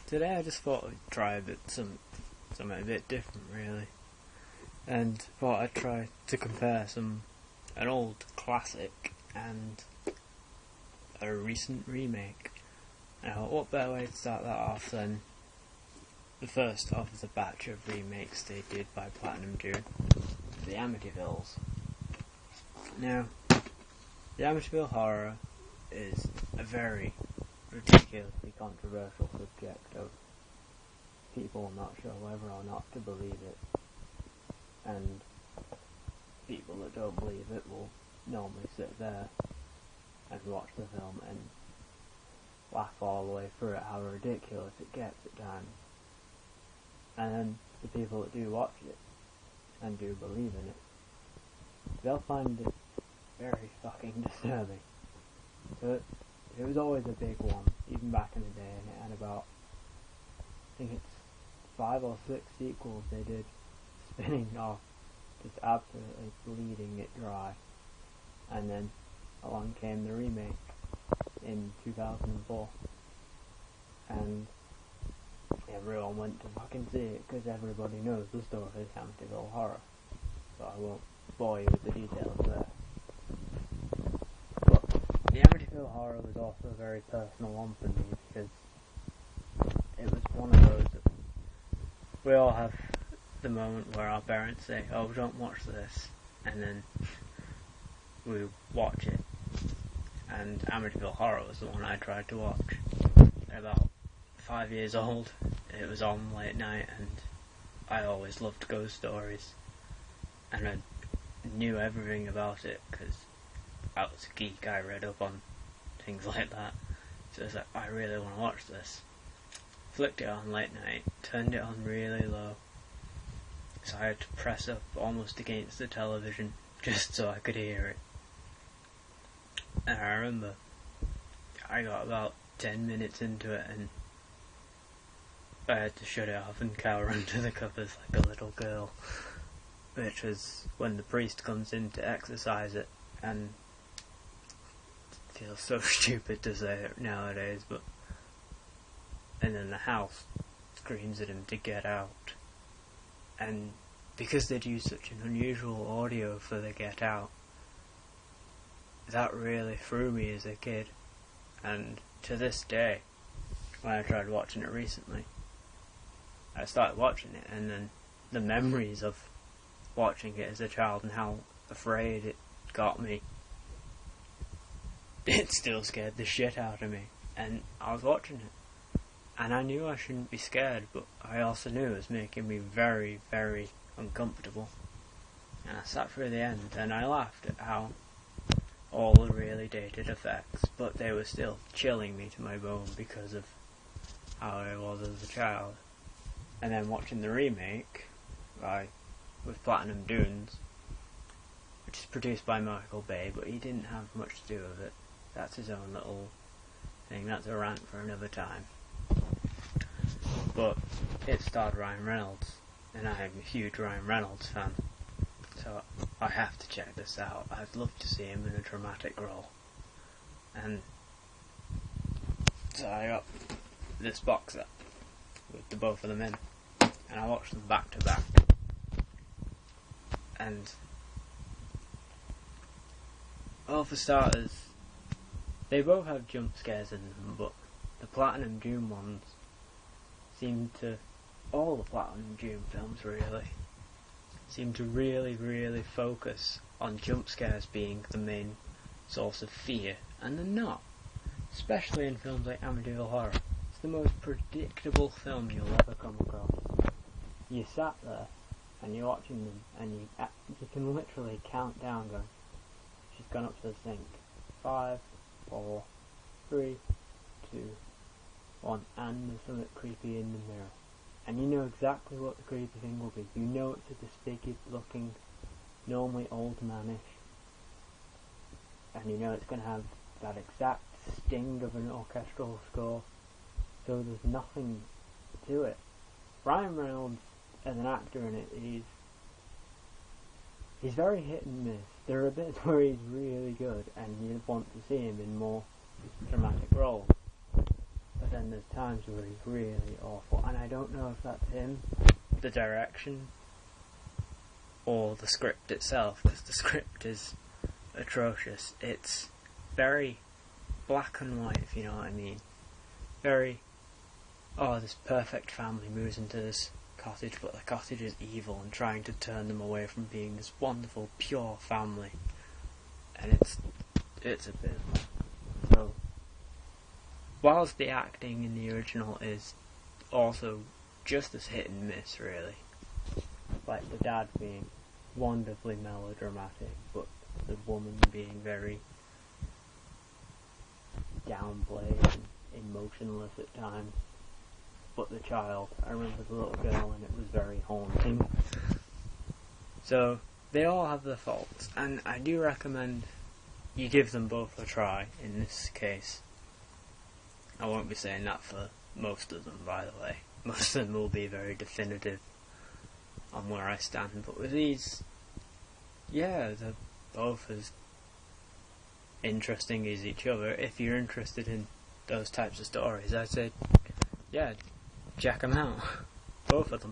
Today I just thought I'd try something a bit different, really, and thought I'd try to compare an old classic and a recent remake. Now, what better way to start that off than the first of the batch of remakes they did by Platinum Dune, the Amityvilles. Now, the Amityville horror is a very ridiculously controversial subject of people not sure whether or not to believe it, and people that don't believe it will normally sit there and watch the film and laugh all the way through it, how ridiculous it gets at times. And then the people that do watch it and do believe in it, they'll find it very fucking disturbing. So it was always a big one, even back in the day, and it had about, I think it's 5 or 6 sequels they did, spinning off, just absolutely bleeding it dry. And then along came the remake in 2004, and everyone went to fucking see it because everybody knows the story of Amityville horror, so I won't bore you with the details there. But the Amityville horror was also a very personal one for me, because it was one of those that we all have the moment where our parents say, "Oh, don't watch this," and then we watch it. And Amityville horror was the one I tried to watch. At about 5 years old, it was on late night, and I always loved ghost stories, and I knew everything about it because I was a geek. I read up on things like that, so I was like, I really want to watch this. Flicked it on late night, turned it on really low, so I had to press up almost against the television just so I could hear it. And I remember I got about 10 minutes into it and I had to shut it off and cower under the covers like a little girl, which was when the priest comes in to exorcise it, and it feels so stupid to say it nowadays, but and then the house screams at him to get out, and because they'd used such an unusual audio for the get out, that really threw me as a kid. And to this day, when I tried watching it recently, I started watching it, and then the memories of watching it as a child and how afraid it got me, it still scared the shit out of me. And I was watching it, and I knew I shouldn't be scared, but I also knew it was making me very, very uncomfortable. And I sat through the end, and I laughed at how all the really dated effects, but they were still chilling me to my bone because of how I was as a child. And then watching the remake with Platinum Dunes, which is produced by Michael Bay, but he didn't have much to do with it. That's his own little thing. That's a rant for another time. But it starred Ryan Reynolds, and I am a huge Ryan Reynolds fan, so I have to check this out. I'd love to see him in a dramatic role. And so I got this box set with the both of them in, and I watched them back to back. And well, for starters, they both have jump scares in them, but the Platinum Dune ones all the Platinum Dune films really, seem to really, really focus on jump scares being the main source of fear, and they're not. Especially in films like Amityville Horror. It's the most predictable film you'll ever come across. You sat there, and you're watching them, and you can literally count down going, she's gone up to the sink. 5, 4, 3, 2, 1, and there's something creepy in the mirror. And you know exactly what the creepy thing will be. You know it's a disfigured looking, normally old manish, and you know it's going to have that exact sting of an orchestral score, so there's nothing to it. Ryan Reynolds, as an actor in it, he's very hit and miss. There are bits where he's really good, and you want to see him in more dramatic roles. But then then there's times where he's really awful, and I don't know if that's him, the direction, or the script itself, because the script is atrocious. It's very black and white, if you know what I mean. Very, this perfect family moves into this cottage, but the cottage is evil and trying to turn them away from being this wonderful, pure family. And it's a bit. So, whilst the acting in the original is also just as hit and miss, really, like the dad being wonderfully melodramatic, but the woman being very downplayed and emotionless at times. But the child, I remember the little girl, and it was very haunting. So, they all have their faults, and I do recommend you give them both a try in this case. I won't be saying that for most of them, by the way. Most of them will be very definitive on where I stand, but with these, yeah, they're both as interesting as each other. If you're interested in those types of stories, I'd say, yeah, check them out. Both of them.